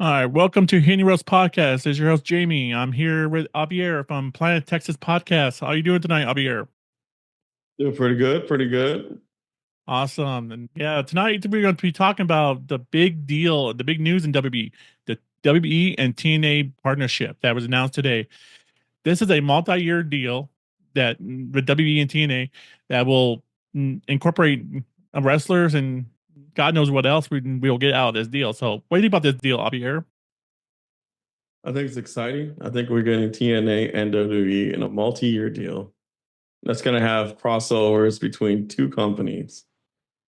All right, welcome to Henry Rose Podcast. This is your host Jamie. I'm here with Javier from Planet Texas Podcast. How are you doing tonight, Javier? Doing pretty good, pretty good. Awesome. And yeah, tonight we're going to be talking about the big deal, the big news in WWE, the WWE and TNA partnership that was announced today. This is a multi-year deal that with WWE and TNA that will incorporate wrestlers and God knows what else we'll get out of this deal. So, what do you think about this deal, Javier? I think it's exciting. I think we're getting TNA and WWE in a multi-year deal that's going to have crossovers between two companies.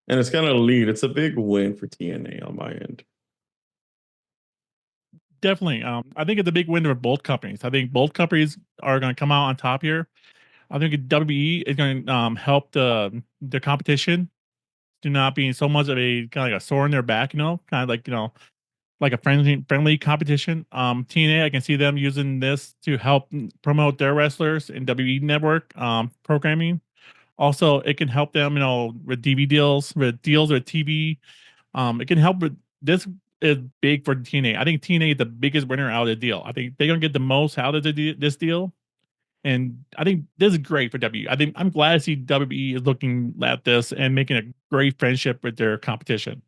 And it's going to lead. It's a big win for TNA on my end. Definitely. I think it's a big win for both companies. I think both companies are going to come out on top here. I think WWE is going to help the competition to not being so much of a kind of like a sore in their back, kind of like like a friendly competition. TNA, I can see them using this to help promote their wrestlers in WWE Network programming. Also, it can help them, with DV deals, with deals with TV. It can help with this is big for TNA. I think TNA is the biggest winner out of the deal. I think they're gonna get the most out of this deal, and I think this is great for W. I think I'm glad to see WWE is looking at this and making a great friendship with their competition.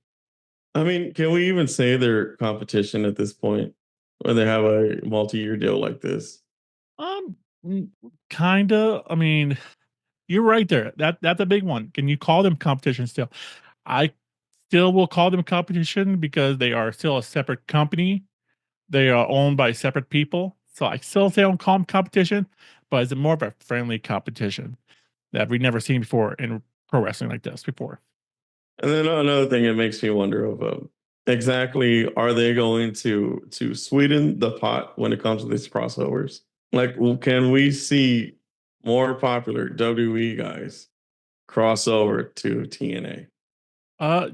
I mean, can we even say they're competition at this point when they have a multi-year deal like this? Um, Kinda. I mean, you're right there. That's a big one. Can you call them competition still? I still will call them competition because they are still a separate company. They are owned by separate people. So I still say on competition, but it's more of a friendly competition that we've never seen before in pro wrestling like this before. And then another thing it makes me wonder of exactly are they going to sweeten the pot when it comes to these crossovers? Like, can we see more popular WWE guys cross over to TNA? Uh,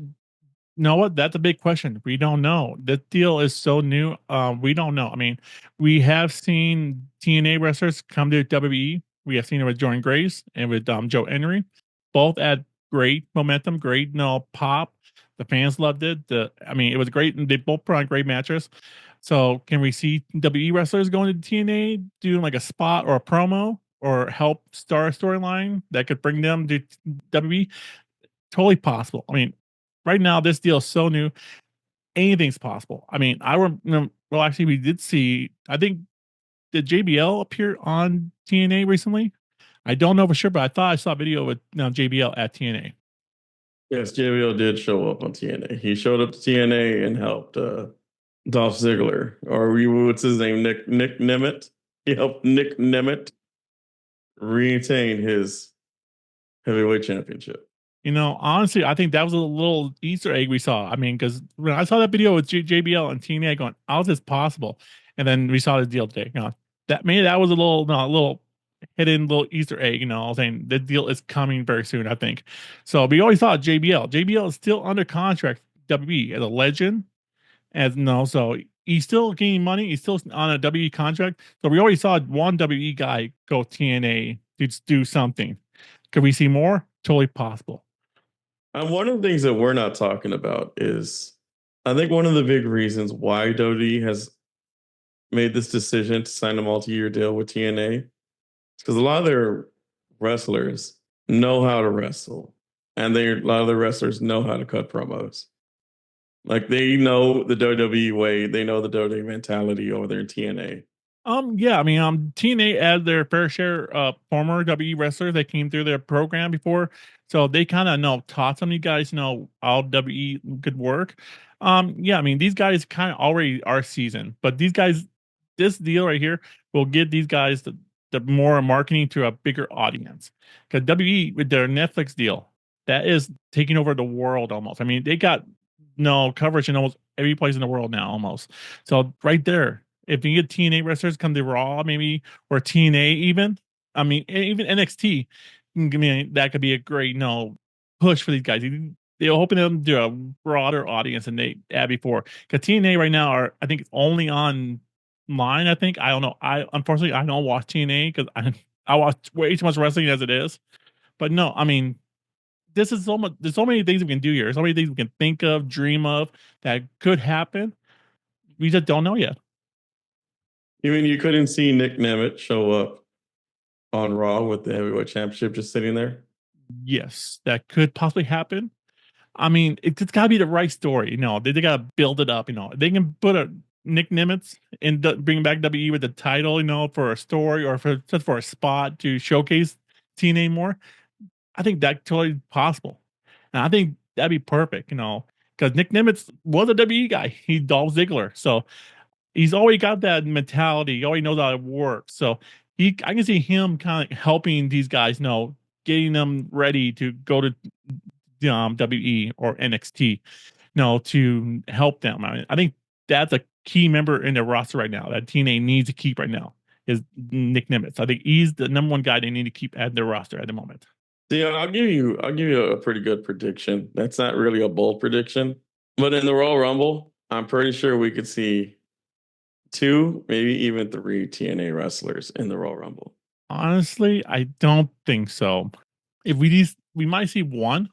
know what? That's a big question. We don't know. The deal is so new. We don't know. I mean, we have seen TNA wrestlers come to WWE. We have seen it with Jordan Grace and with Joe Henry, both at great momentum, great pop. The fans loved it. I mean, it was great, and they both put on great matches. So, can we see WWE wrestlers going to TNA doing like a spot or a promo or help star a storyline that could bring them to WWE? Totally possible. I mean, right now this deal is so new, anything's possible. I mean, well, actually, we did see. I think did JBL appear on TNA recently? I don't know for sure, but I thought I saw a video with JBL at TNA. Yes, JBL did show up on TNA. He showed up to TNA and helped Dolph Ziggler, or what's his name, Nick Nemeth. He helped Nick Nemeth retain his heavyweight championship. Honestly, I think that was a little Easter egg we saw. I mean, because when I saw that video with JBL and TNA going, how is this possible? And then we saw the deal today. That maybe that was a little, no, a little hidden little Easter egg. Saying the deal is coming very soon. I think. So we always thought JBL. JBL is still under contract WWE as a legend, as no, so he's still getting money. He's still on a WWE contract. So we already saw one WWE guy go TNA to do something. Could we see more? Totally possible. And one of the things that we're not talking about is, I think one of the big reasons why WWE has made this decision to sign a multi-year deal with TNA is because a lot of their wrestlers know how to wrestle, and a lot of the wrestlers know how to cut promos. Like, they know the WWE way, they know the WWE mentality over there in TNA. Yeah, I mean, TNA had their fair share of former WWE wrestlers that came through their program before, so they kind of know taught some of you guys know how WWE could work. Yeah, I mean, these guys kind of already are seasoned, but these guys, this deal right here will give these guys the more marketing to a bigger audience because WWE with their Netflix deal that is taking over the world almost. I mean, they got no coverage in almost every place in the world now, almost. So right there, if you get TNA wrestlers come to Raw, maybe or TNA even, I mean even NXT, I mean that could be a great push for these guys. They're hoping them to a broader audience than they had before. Because TNA right now are I think it's only on line. I think I don't know. I unfortunately I don't watch TNA because I watch way too much wrestling as it is. But no, I mean this is so much. There's so many things we can do here. So many things we can think of, dream of that could happen We just don't know yet. You mean you couldn't see Nick Nemeth show up on Raw with the heavyweight championship just sitting there? Yes, that could possibly happen. I mean, it's got to be the right story. They got to build it up. They can put a Nick Nimitz and bring back WWE with the title, for a story or for just for a spot to showcase TNA more. I think that totally possible, and I think that'd be perfect. Because Nick Nimitz was a WWE guy. He's Dolph Ziggler, so he's always got that mentality. He always knows how it works. So I can see him kind of helping these guys, getting them ready to go to WWE or NXT, to help them. I think that's a key member in their roster right now that TNA needs to keep right now is Nick Nimitz. I think he's the number one guy they need to keep at their roster at the moment. See, I'll give you a pretty good prediction. That's not really a bold prediction, but in the Royal Rumble, I'm pretty sure we could see two, maybe even three TNA wrestlers in the Royal Rumble. Honestly, I don't think so. If we might see one.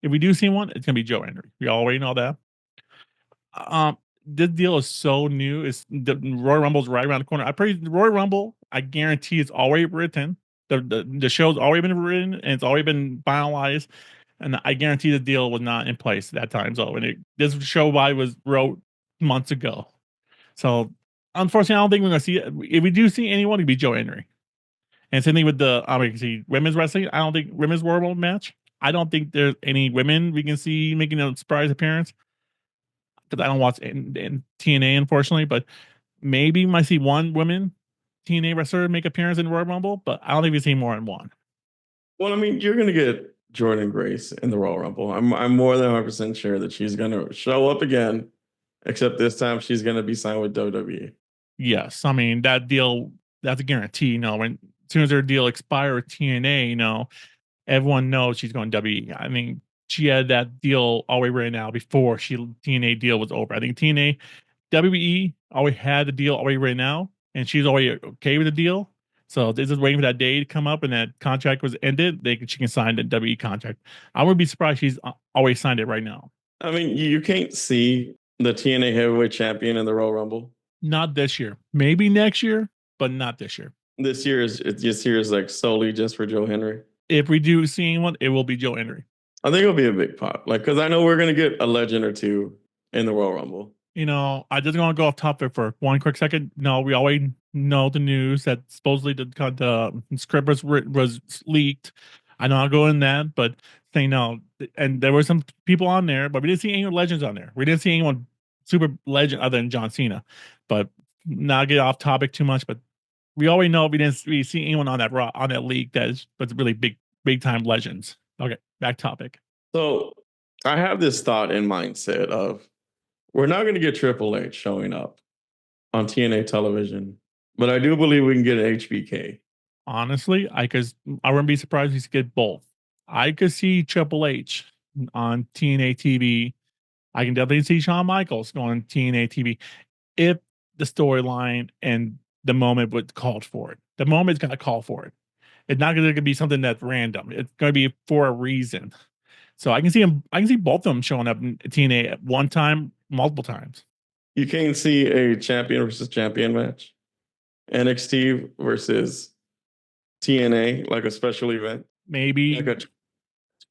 If we do see one, it's gonna be Joe Henry. We already know that. This deal is so new. It's the Royal Rumble's right around the corner. The Royal Rumble, I guarantee it's already written. The show's already been written and it's already been finalized. And I guarantee the deal was not in place at that time. So this show was wrote months ago. So unfortunately, I don't think we're gonna see it. If we do see anyone, it'd be Joe Henry. And same thing with see women's wrestling. I don't think women's Royal Rumble match. I don't think there's any women we can see making a surprise appearance because I don't watch in TNA, unfortunately. But maybe we might see one woman TNA wrestler make appearance in Royal Rumble, but I don't think we see more than one. Well, I mean, you're gonna get Jordan Grace in the Royal Rumble. I'm more than 100% sure that she's gonna show up again, except this time she's gonna be signed with WWE. Yes, I mean that's a guarantee. When as soon as her deal expires with TNA, everyone knows she's going to WWE. I mean, she had that deal already written out before TNA deal was over. I think TNA WWE already had the deal already written out, and she's already okay with the deal. So this is waiting for that day to come up, and that contract was ended. She can sign the WWE contract. I would be surprised she's already signed it right now. I mean, you can't see the TNA heavyweight champion in the Royal Rumble. Not this year. Maybe next year, but not this year. This year is like solely just for Joe Henry. If we do see anyone, it will be Joe Henry. I think it'll be a big pop, like because I know we're gonna get a legend or two in the Royal Rumble. I just want to go off topic for one quick second. No, we already know the news that supposedly the script was leaked. I know I'll go in that, but say no. And there were some people on there, but we didn't see any legends on there. We didn't see anyone super legend other than John Cena. But not get off topic too much. But we already know we didn't see anyone on that league that was really big time legends. Okay, back topic. So I have this thought in mindset of we're not going to get Triple H showing up on TNA television, but I do believe we can get an HBK. Honestly, I wouldn't be surprised if we get both. I could see Triple H on TNA TV. I can definitely see Shawn Michaels going on TNA TV if the storyline and the moment would called for it. The moment's got to call for it. It's not going to be something that's random. It's going to be for a reason. So I can see him. I can see both of them showing up in TNA at one time, multiple times. You can't see a champion versus champion match, NXT versus TNA, like a special event, Maybe like a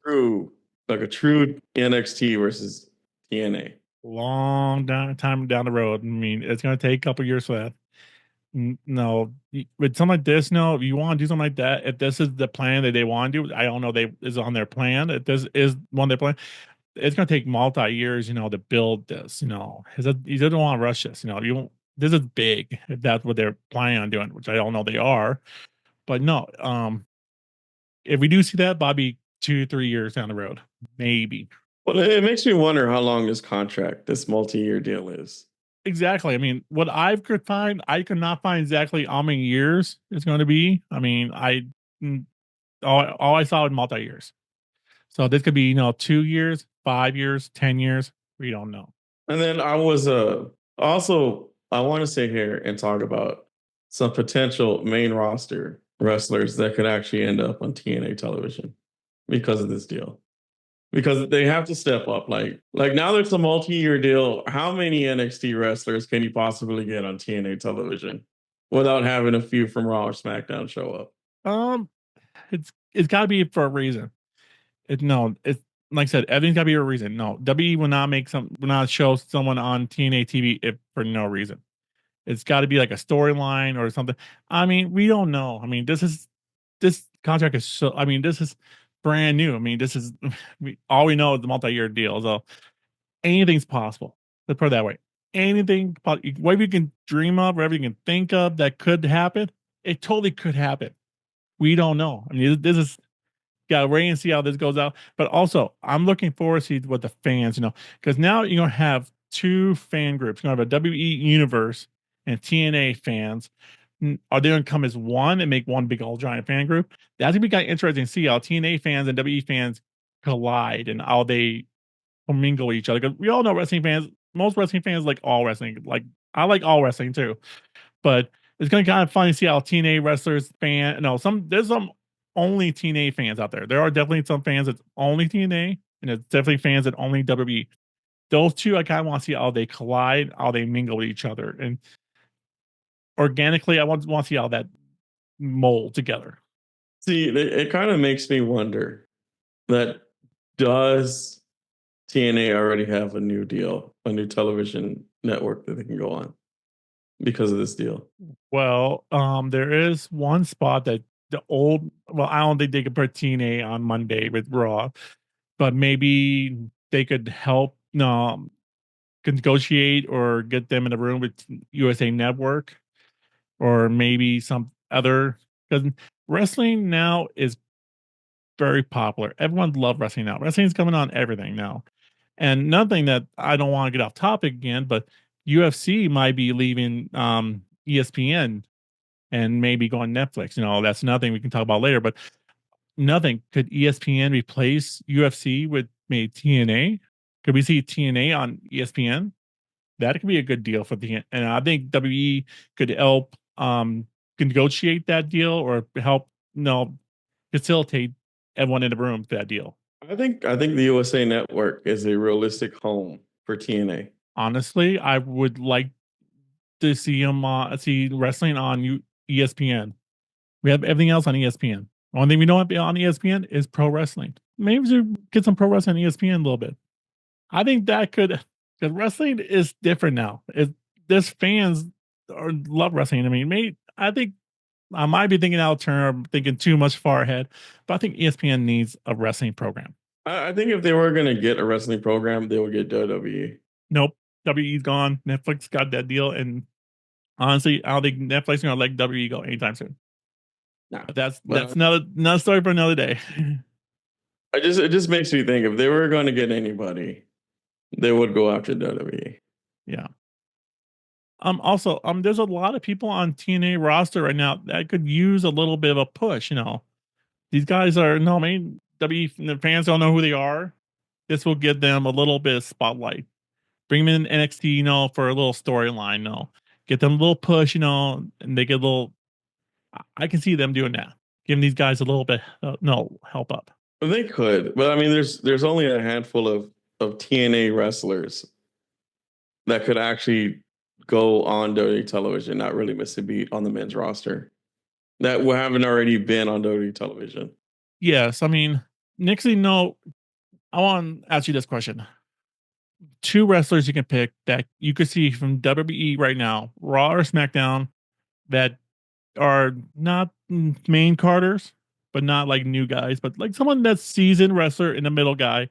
true NXT versus TNA. time down the road. I mean, it's going to take a couple years for that. No, with something like this, no. If you want to do something like that, if this is the plan that they want to do, I don't know. Is on their plan. If this is one of their plan, it's going to take multi years, to build this. You don't want to rush this. You won't, this is big. If that's what they're planning on doing, which I don't know they are, but no. If we do see that, Bobby, 2-3 years down the road, maybe. Well, it makes me wonder how long this multi-year deal is. Exactly. I mean, what I could not find exactly how many years it's going to be. I mean, all I saw was multi years. So this could be 2 years, 5 years, 10 years. We don't know. And then I was also I want to sit here and talk about some potential main roster wrestlers that could actually end up on TNA television because of this deal. because they have to step up. Like now there's a multi-year deal. How many NXT wrestlers can you possibly get on TNA television without having a few from Raw or SmackDown show up? Um, it's got to be for a reason. It's like I said, everything's got to be a reason. No, WWE will not show someone on TNA TV if for no reason. It's got to be like a storyline or something. I mean, we don't know. I mean, this contract is so. I mean, this is brand new. I mean, this is all we know is the multi-year deal. So anything's possible. Let's put it that way. Anything, whatever you can dream of, whatever you can think of that could happen, it totally could happen. We don't know. I mean, this is gotta wait and see how this goes out. But also, I'm looking forward to see what the fans, because now you're gonna have two fan groups. You're gonna have a WWE Universe and TNA fans. Are they gonna come as one and make one big old giant fan group? That's gonna be kind of interesting to see how TNA fans and WWE fans collide and how they commingle with each other. Because we all know most wrestling fans like all wrestling. Like I like all wrestling too. But it's gonna kind of fun to see how TNA wrestlers there's some only TNA fans out there. There are definitely some fans that's only TNA, and there's definitely fans that only WWE. Those two, I kind of want to see how they collide, how they mingle with each other, and organically, I want to see how that mold together. See, it kind of makes me wonder that does TNA already have a new deal, a new television network that they can go on because of this deal? Well, there is one spot that I don't think they could put TNA on Monday with Raw, but maybe they could help negotiate or get them in a room with USA Network or maybe some other, because wrestling now is very popular. Everyone loves wrestling now. Wrestling's coming on everything now. And nothing that I don't want to get off topic again, but UFC might be leaving ESPN and maybe going Netflix. That's nothing we can talk about later, but nothing. Could ESPN replace UFC with maybe TNA? Could we see TNA on ESPN? That could be a good deal for and I think WWE could help negotiate that deal or help facilitate everyone in the room for that deal. I think the USA Network is a realistic home for TNA. Honestly, I would like to see wrestling on ESPN. We have everything else on ESPN. One thing we don't have on ESPN is pro wrestling. Maybe we should get some pro wrestling on ESPN a little bit. I think that could, because wrestling is different now. There's fans love wrestling. I mean, I think I might be thinking out of turn, thinking too much far ahead, but I think ESPN needs a wrestling program. I think if they were going to get a wrestling program, they would get WWE. Nope, WWE's gone. Netflix got that deal, and honestly, I don't think Netflix is gonna let WWE go anytime soon. Nah, But that's but another story for another day. it just makes me think if they were going to get anybody, they would go after WWE. Yeah. Also, there's a lot of people on TNA roster right now that could use a little bit of a push. These guys are no, I mean, the fans don't know who they are. This will give them a little bit of spotlight. Bring them in NXT, for a little storyline. Get them a little push, and they get a little. I can see them doing that, giving these guys a little bit, help up. They could, but I mean, there's only a handful of TNA wrestlers that could actually go on WWE television, not really miss a beat on the men's roster that haven't already been on WWE television. Yes, I mean, Nixie. No, I want to ask you this question: two wrestlers you can pick that you could see from WWE right now, Raw or SmackDown, that are not main carders, but not like new guys, but like someone that's seasoned wrestler in the middle guy.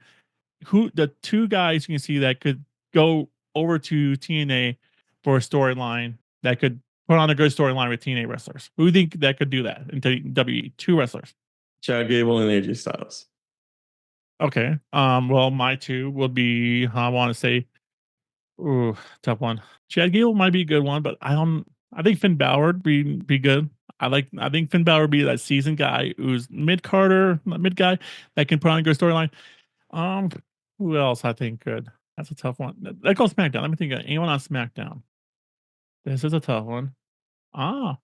Who the two guys you can see that could go over to TNA for a storyline that could put on a good storyline with TNA wrestlers? Who do you think that could do that in WWE? Two wrestlers. Chad Gable and AJ Styles. Okay. Well, my two would be, I want to say, ooh, tough one. Chad Gable might be a good one, but I think Finn Balor would be good. I think Finn Balor would be that seasoned guy who's mid guy that can put on a good storyline. Um, who else I think could? That's a tough one. That goes SmackDown. Let me think of anyone on SmackDown. This is a tough one. Ah,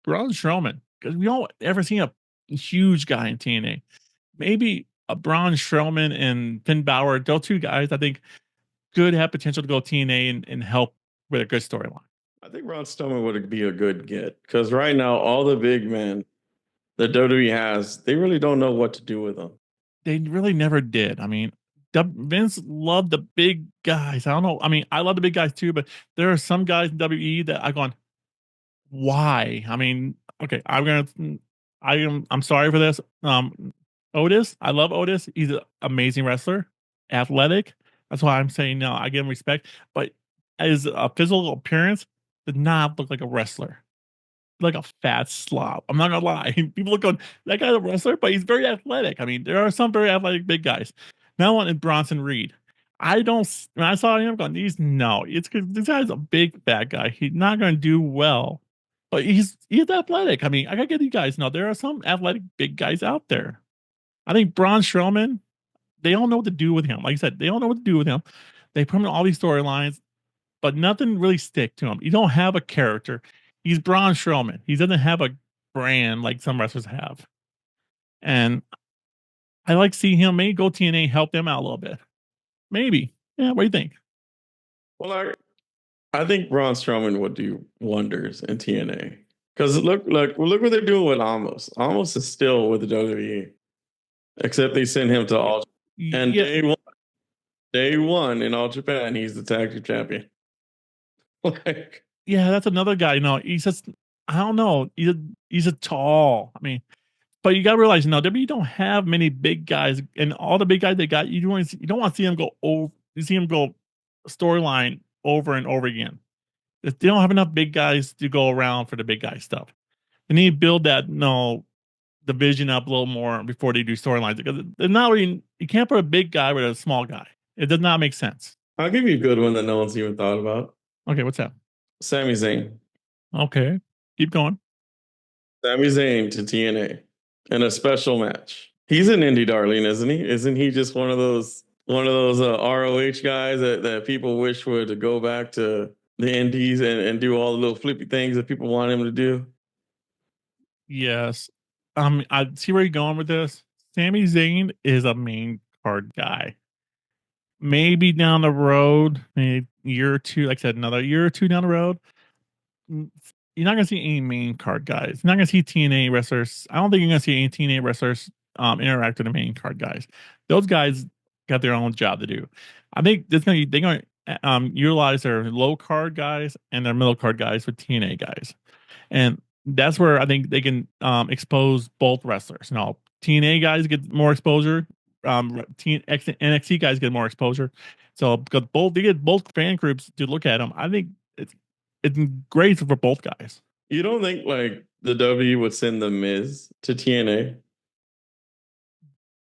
Braun Strowman, because we don't ever seen a huge guy in TNA. Maybe Braun Strowman and Finn Balor, those two guys, I think, could have potential to go TNA and help with a good storyline. I think Ron Strowman would be a good get because right now all the big men that WWE has, they really don't know what to do with them. They really never did. I mean, Vince loved the big guys. I don't know. I mean, I love the big guys too, but there are some guys in WWE that I've gone, why? I mean, okay, I'm sorry for this. Otis, I love Otis. He's an amazing wrestler, athletic. That's why I'm saying no. I give him respect, but as a physical appearance, did not look like a wrestler, like a fat slob. I'm not gonna lie. People look on that guy's a wrestler, but he's very athletic. I mean, there are some very athletic big guys. Now on in Bronson Reed. I don't when I saw him I'm going, these no, it's because this guy's a big fat guy. He's not gonna do well. But he's athletic. I mean, I gotta get you guys know there are some athletic big guys out there. I think Braun Strowman, they don't know what to do with him. Like I said, they don't know what to do with him. They put him in all these storylines, but nothing really stick to him. You don't have a character. He's Braun Strowman. He doesn't have a brand like some wrestlers have. And I like seeing him maybe go TNA, help them out a little bit. Maybe. Yeah, what do you think? Well, I think Braun Strowman would do wonders in TNA because look what they're doing with Amos. Amos is still with the WWE, except they sent him to All and Yeah, day one in All Japan, he's the tag team champion. Like, yeah, that's another guy. You know, he's just I don't know. He's a tall. I mean, but you gotta realize, WWE don't have many big guys, and all the big guys they got, you don't want to see them go over. You see them go storyline over and over again. They don't have enough big guys to go around for the big guy stuff. They need to build that division up a little more before they do storylines because they're not really. You can't put a big guy with a small guy. It does not make sense. I'll give you a good one that no one's even thought about. Okay, what's that? Sami Zayn. Okay, keep going. Sami Zayn to TNA in a special match. He's an indie darling, isn't he? Isn't he just one of those ROH guys that people wish would go back to the indies and do all the little flippy things that people want him to do? Yes. I see where you're going with this. Sami Zayn is a main card guy. Maybe down the road, maybe a year or two, like I said, another year or two down the road, you're not gonna see any main card guys. You're not gonna see TNA wrestlers. I don't think you're gonna see any TNA wrestlers interact with the main card guys. Those guys got their own job to do. I think they're gonna utilize their low card guys and their middle card guys with TNA guys. And that's where I think they can expose both wrestlers. Now, TNA guys get more exposure. NXT guys get more exposure. So because they get both fan groups to look at them, I think it's great for both guys. You don't think like the W would send the Miz to TNA?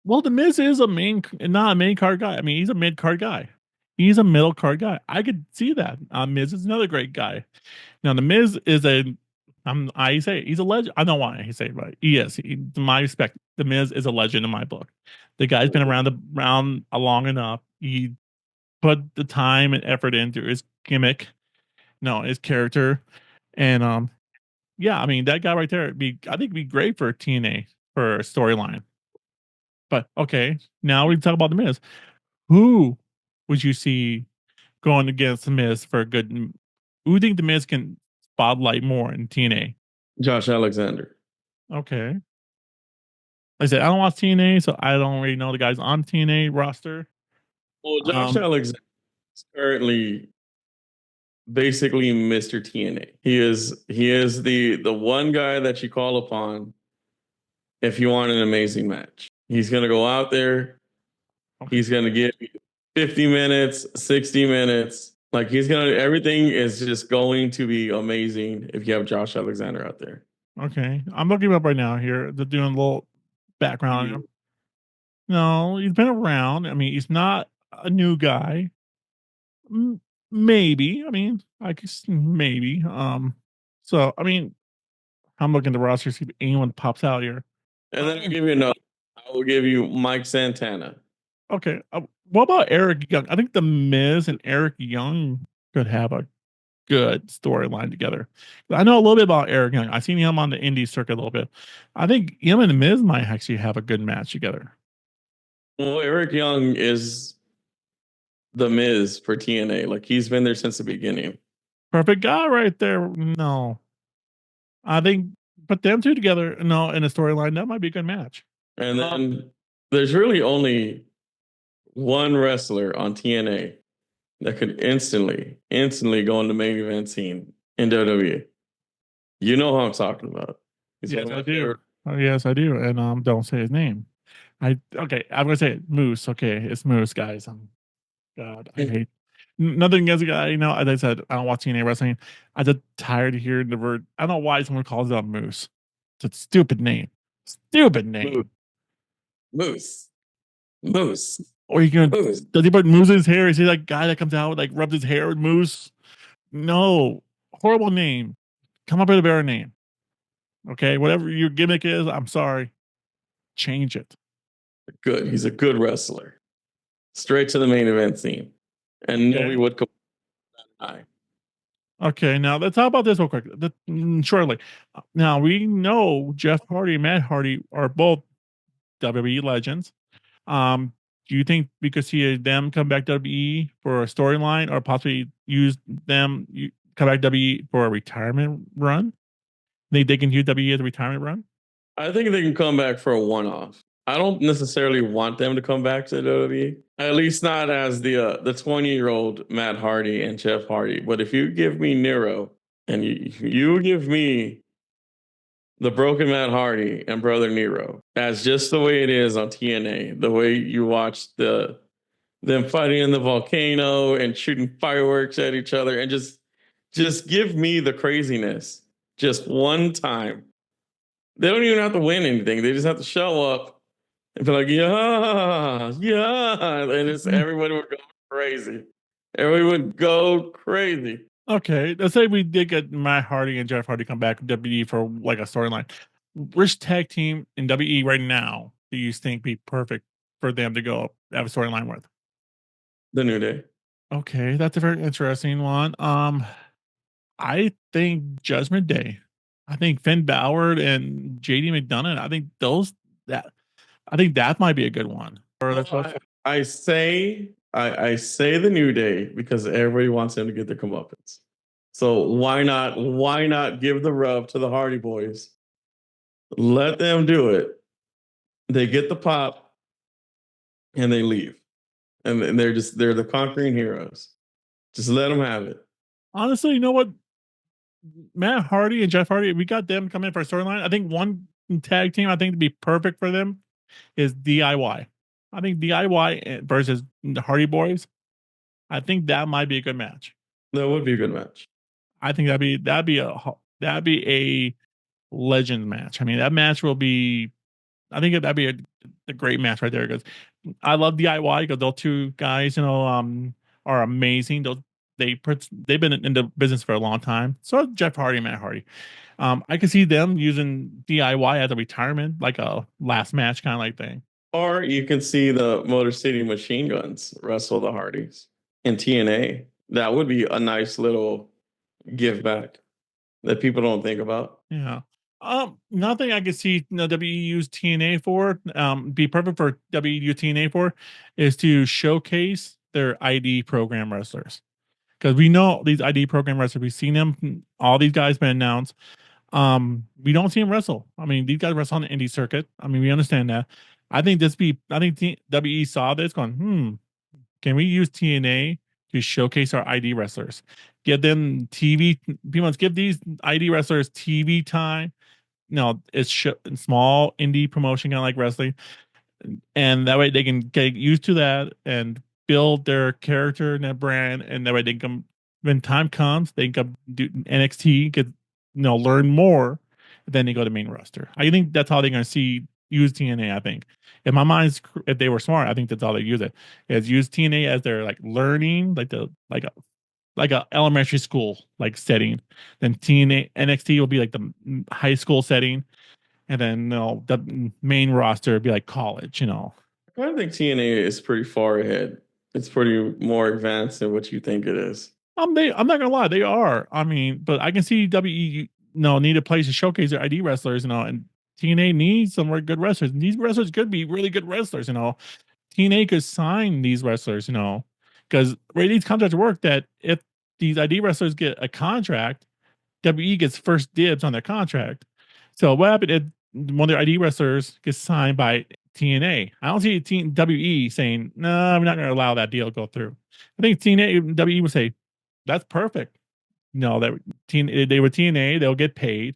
Well, the Miz is not a main card guy. I mean, he's a mid card guy. He's a middle card guy. I could see that. Miz is another great guy. Now, the Miz is I say he's a legend. I don't know why I say it, but yes, in my respect, the Miz is a legend in my book. The guy's been around long enough. He put the time and effort into his gimmick, his character, and yeah, I mean that guy right there. I think, be great for TNA for a storyline. But okay, now we talk about the Miz. Who would you see going against the Miz for a good? Who do you think the Miz can spotlight more in TNA? Josh Alexander. Okay. Like I said, I don't watch TNA, so I don't really know the guys on TNA roster. Well, Josh Alexander is currently basically Mr. TNA. He is the one guy that you call upon if you want an amazing match. He's gonna go out there. Okay. He's gonna give you 50 minutes, 60 minutes. Like everything is just going to be amazing if you have Josh Alexander out there. Okay. I'm looking him up right now here. They're doing a little background on him. No, he's been around. I mean, he's not a new guy. Maybe. I mean, I guess maybe. So I mean, I'm looking at the roster to see if anyone pops out here. And then I'll give you another. I will give you Mike Santana. Okay. What about Eric Young? I think the Miz and Eric Young could have a good storyline together. I know a little bit about Eric Young. I've seen him on the indie circuit a little bit. I think him and the Miz might actually have a good match together. Well, Eric Young is the Miz for TNA. Like he's been there since the beginning. Perfect guy right there. No, I think put them two together. No, in a storyline that might be a good match. And then there's really only one wrestler on TNA that could instantly go on the main event scene in WWE. You know who I'm talking about. He's Yes, one of I my do. favorite. Yes, I do. And don't say his name. Okay, I'm gonna say it. Moose. Okay, it's Moose, guys. God, I hate nothing against the guy. You know, as I said, I don't watch TNA wrestling. I'm just tired of hearing the word. I don't know why someone calls it Moose. It's a stupid name. Stupid Moose, name. Moose, Moose, Or you gonna Moose. does he put Moose in his hair? Is he that guy that comes out like rubs his hair with Moose? No, horrible name. Come up with a better name. Okay, whatever your gimmick is, I'm sorry. Change it. Good. He's a good wrestler. Straight to the main event scene, and nobody Okay. would come by. Okay, now let's talk about this real quick. Shortly. Now we know Jeff Hardy and Matt Hardy are both WWE legends. Um, do you think we could see them come back to WWE for a storyline, or possibly use them come back to WWE for a retirement run? Think they can use WWE as a retirement run? I think they can come back for a one-off. I don't necessarily want them to come back to WWE. At least not as the 20-year-old Matt Hardy and Jeff Hardy. But if you give me Nero and you give me the broken Matt Hardy and brother Nero, that's just the way it is on TNA. The way you watch them fighting in the volcano and shooting fireworks at each other, and just give me the craziness just one time. They don't even have to win anything. They just have to show up and be like, yeah, yeah. And it's everybody would go crazy. Everybody would go crazy. Okay, let's say we did get Matt Hardy and Jeff Hardy come back to WWE for like a storyline. Which tag team in WWE right now do you think be perfect for them to go have a storyline with? The New Day. Okay, that's a very interesting one. I think Judgment Day. I think Finn Balor and JD McDonough. That I think that might be a good one. Or that's what I say the New Day because everybody wants them to get their comeuppance. So why not give the rub to the Hardy Boys? Let them do it. They get the pop and they leave. And they're the conquering heroes. Just let them have it. honestly, you know what? Matt Hardy and Jeff Hardy, we got them coming in for a storyline. I think one tag team I think to be perfect for them is DIY. I think DIY versus the Hardy Boys. I think that might be a good match. That would be a good match. I think that'd be a legend match. I mean, that match will be. I think that'd be a great match right there because I love DIY because those two guys, are amazing. They've been in the business for a long time. So Jeff Hardy and Matt Hardy. I can see them using DIY as a retirement, like a last match kind of like thing. Or you can see the Motor City Machine Guns wrestle the Hardys in TNA. That would be a nice little give back that people don't think about. Yeah. Nothing I could see WWE use TNA for, be perfect for WWE TNA for, is to showcase their ID program wrestlers. Because we know these ID program wrestlers, we've seen them, all these guys been announced. We don't see them wrestle. I mean, these guys wrestle on the indie circuit. I mean, we understand that. I think WWE saw this going, can we use TNA to showcase our ID wrestlers? Give them TV, give these ID wrestlers TV time. No, it's small indie promotion, kind of like wrestling, and that way they can get used to that and build their character and their brand, and that way they can, when time comes, they can do NXT, get learn more, then they go to main roster. I think that's how they're going to use TNA. I think, in my mind, if they were smart, I think that's how they use it, is use TNA as their like learning, like a elementary school like setting. Then TNA NXT will be like the high school setting, and then the main roster would be like college. I think TNA is pretty far ahead. It's pretty more advanced than what you think it is. I'm not gonna lie, they are. I mean, but I can see WWE need a place to showcase their ID wrestlers, and TNA needs some more good wrestlers. And these wrestlers could be really good wrestlers. TNA could sign these wrestlers, because way these contracts work that if these ID wrestlers get a contract, WE gets first dibs on their contract. So what happened if one of their ID wrestlers gets signed by TNA? I don't see WE saying, no, we're not going to allow that deal to go through. I think TNA, WE would say, that's perfect. No, that they were TNA, they'll get paid,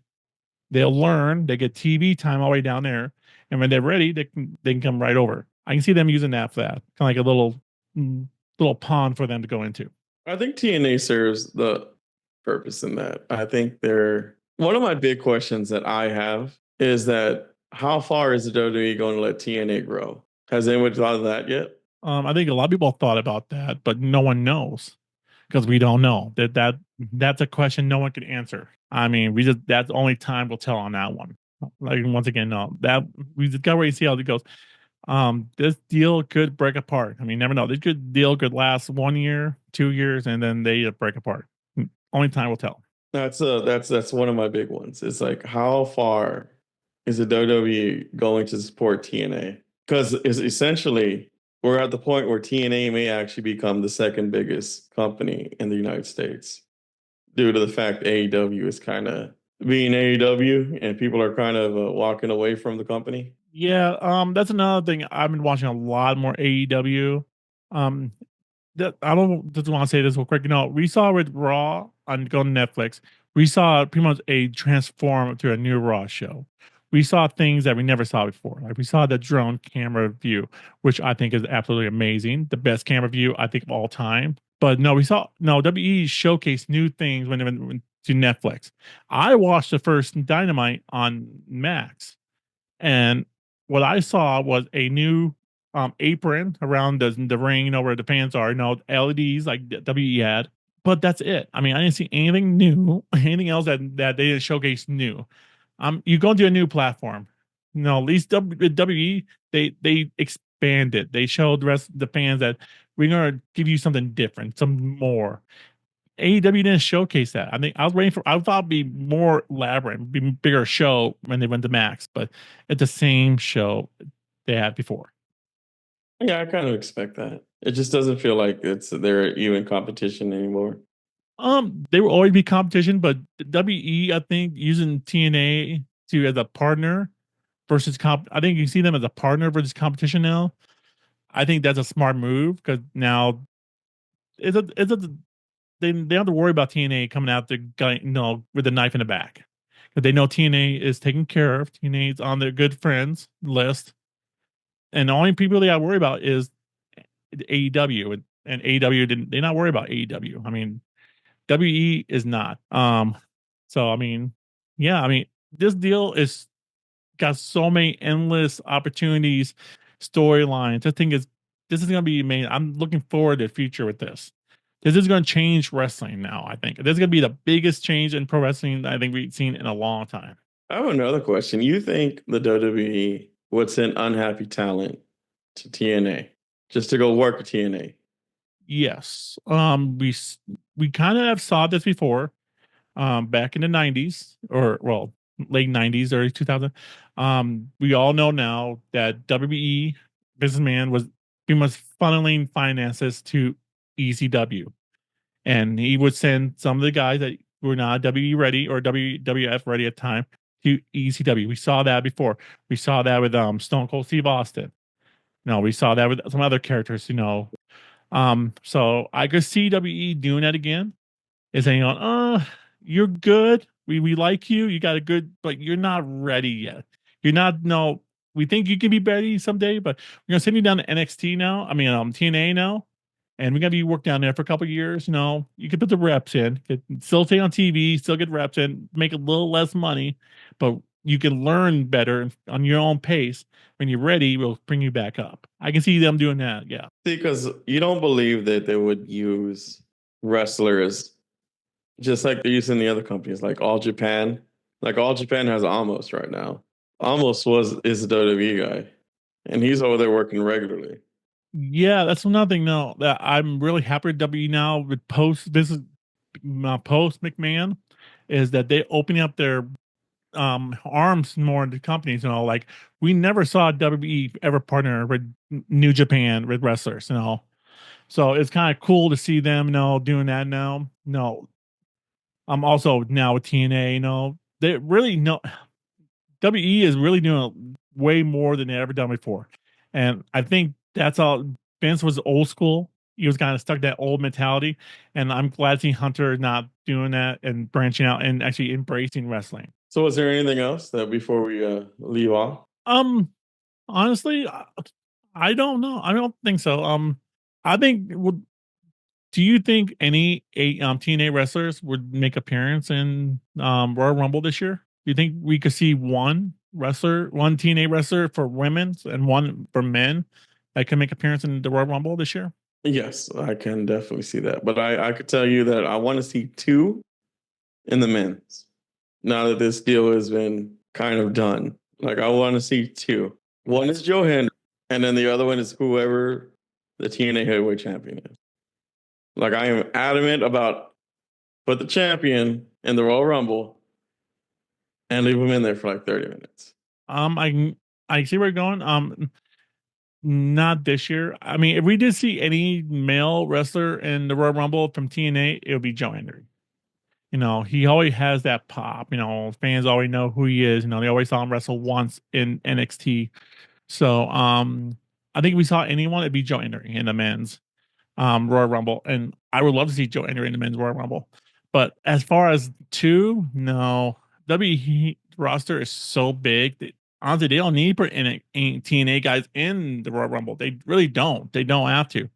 they'll learn, they get TV time all the way down there, and when they're ready, they can come right over. I can see them using that for that, kind of like a little pond for them to go into. I think TNA serves the purpose in that. I think they're one of my big questions that I have is that how far is the WWE going to let TNA grow? Has anyone thought of that yet? I think a lot of people thought about that, but no one knows because we don't know that's a question no one can answer. I mean, we just that's the only time will tell on that one. Like once again, no, that we just gotta wait and see how it goes. This deal could break apart. I mean, never know. This deal could last 1 year, 2 years, and then they break apart. Only time will tell. That's one of my big ones. It's like how far is the WWE going to support TNA? Because it's essentially we're at the point where TNA may actually become the second biggest company in the United States due to the fact AEW is kind of being AEW and people are kind of walking away from the company. Yeah, that's another thing. I've been watching a lot more AEW. Um, that I don't just want to say this real quick. We saw with Raw on go to Netflix. We saw pretty much a transform to a new Raw show. We saw things that we never saw before. Like we saw the drone camera view, which I think is absolutely amazing. The best camera view I think of all time. But no, we saw no WWE showcase new things when they went to Netflix. I watched the first Dynamite on Max, and what I saw was a new apron around the ring, where the fans are, LEDs like WE had. But that's it. I mean, I didn't see anything new, anything else that they didn't showcase new. You go into a new platform. At least WE, they expanded. They showed the rest of the fans that we're gonna give you something different, some more. AEW didn't showcase that. I think I thought it'd be more elaborate, be bigger show when they went to Max, but it's the same show they had before. Yeah, I kind of expect that. It just doesn't feel like they're even competition anymore. They will always be competition, but WE, I think, using TNA to as a partner versus I think you see them as a partner versus competition now. I think that's a smart move because now it's a they don't have to worry about TNA coming out the guy, with a knife in the back. Because they know TNA is taken care of. TNA is on their good friends list. And the only people they got to worry about is AEW. And AEW they're not worried about AEW. I mean, WE is not. So I mean, yeah, I mean, this deal is got so many endless opportunities, storylines. This is gonna be amazing. I'm looking forward to the future with this. This is going to change wrestling now. I think this is going to be the biggest change in pro wrestling I think we've seen in a long time. I have another question. You think the WWE would send unhappy talent to TNA just to go work at TNA? Yes. We kind of have saw this before. Back in the '90s, or well, late '90s, early 2000. We all know now that WWE businessman was pretty much funneling finances to ECW, and he would send some of the guys that were not WWE ready or WWF ready at the time to ECW. We saw that before. We saw that with Stone Cold Steve Austin. No, we saw that with some other characters. So I could see WWE doing that again. Is saying, you're good. We like you. You got a good, but you're not ready yet. You're not. No, we think you can be ready someday, but we're gonna send you down to NXT now. I mean, TNA now, and we're gonna be work down there for a couple of years. You can put the reps in, still stay on TV, still get reps in, make a little less money, but you can learn better on your own pace. When you're ready, we'll bring you back up. I can see them doing that. Yeah. Because you don't believe that they would use wrestlers just like they're using the other companies, like All Japan. Like All Japan has Almost right now. Almost is a WWE guy, and he's over there working regularly. Yeah, that's another thing. No, that I'm really happy with W now with post. This is post McMahon, is that they opening up their arms more into companies, like we never saw WWE ever partner with New Japan with wrestlers, so it's kind of cool to see them, doing that now. No, I'm also now with TNA, they really know WE is really doing way more than they ever done before. And I think that's all. Vince was old school. He was kind of stuck that old mentality. And I'm glad to see Hunter not doing that and branching out and actually embracing wrestling. So, is there anything else that before we leave off? Um, Honestly, I don't know. I don't think so. I think do you think any TNA wrestlers would make appearance in Royal Rumble this year? Do you think we could see one TNA wrestler for women's and one for men that can make appearance in the Royal Rumble this year? Yes, I can definitely see that. But I could tell you that I want to see two in the men's. Now that this deal has been kind of done, like I want to see two. One is Joe Hendry, and then the other one is whoever the TNA heavyweight champion is. Like I am adamant about put the champion in the Royal Rumble and leave him in there for like 30 minutes. I see where you're going. Not this year. I mean, if we did see any male wrestler in the Royal Rumble from TNA, it would be Joe Hendry. He always has that pop. Fans always know who he is. They always saw him wrestle once in NXT. So, I think if we saw anyone, it'd be Joe Hendry in the men's Royal Rumble, and I would love to see Joe Hendry in the men's Royal Rumble. But as far as two, no, WWE roster is so big that honestly they don't need to put in TNA guys in the Royal Rumble. They really don't. They don't have to.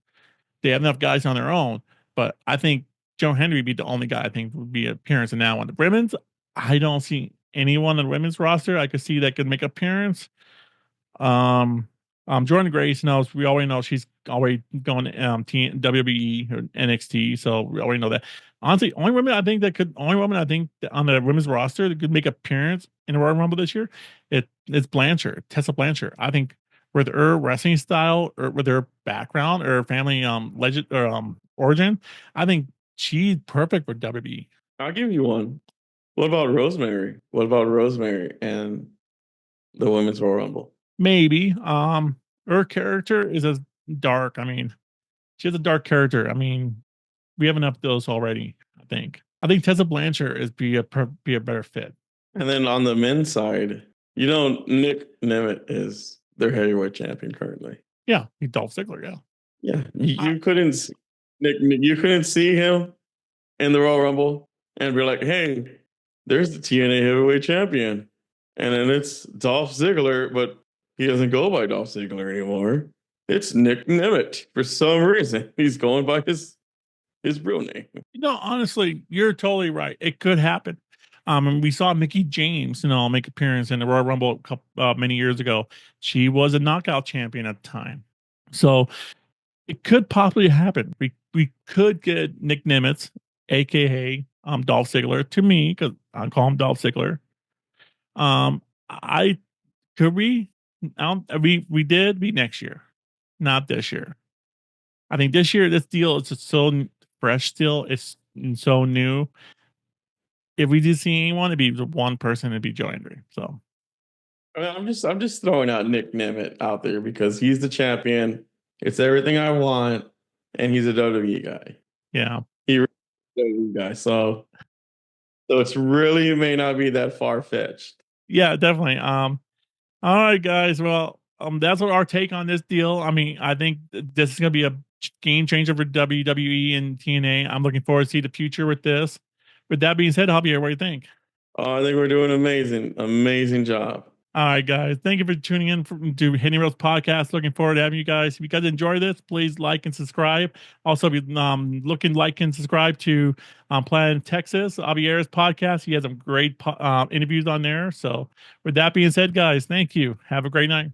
They have enough guys on their own. But I think Joe Hendry would be the only guy I think would be appearance in that one. The women's, I don't see anyone on the women's roster I could see that could make appearance. Um, Jordan Grace knows. We already know she's already going to WWE or NXT, so we already know that. Honestly, only woman I think that on the women's roster that could make appearance in the Royal Rumble this year, it's Blanchard, Tessa Blanchard. I think with her wrestling style or with her background or family legend or origin, I think she's perfect for WWE. I'll give you one. What about Rosemary? What about Rosemary and the Women's Royal Rumble? Maybe. Her character is as dark. I mean, she has a dark character. I mean, we have enough of those already. I think Tessa Blanchard be a better fit. And then on the men's side, Nick Nemeth is their heavyweight champion currently. Yeah, he's Dolph Ziggler. Yeah, Yeah, you couldn't see you couldn't see him in the Royal Rumble and be like, "Hey, there's the TNA heavyweight champion," and then it's Dolph Ziggler, but he doesn't go by Dolph Ziggler anymore. It's Nick Nemeth for some reason. He's going by his real name. Honestly, you're totally right. It could happen. And we saw Mickey James, make appearance in the Royal Rumble many years ago. She was a knockout champion at the time, so it could possibly happen. We could get Nick Nimitz, aka Dolph Ziggler, to me because I call him Dolph Ziggler. I could we did be next year, not this year. I think this year this deal is just so fresh still. It's so new. If we did see anyone, it'd be one person. It'd be Joe Hendry. So I mean, I'm just throwing out Nick Nemeth out there because he's the champion. It's everything I want, and he's a WWE guy. yeah, He really is a WWE guy. So it's really may not be that far fetched. yeah, definitely. All right, guys. Well, that's what our take on this deal. I mean, I think this is going to be a game changer for WWE and TNA. I'm looking forward to see the future with this. With that being said, Javier, what do you think? I think we're doing amazing job. All right, guys. Thank you for tuning in to Henry Rose Podcast. Looking forward to having you guys. If you guys enjoy this, please like and subscribe. Also, be looking like and subscribe to Planet Texas, Javier's podcast. He has some great interviews on there. So, with that being said, guys, thank you. Have a great night.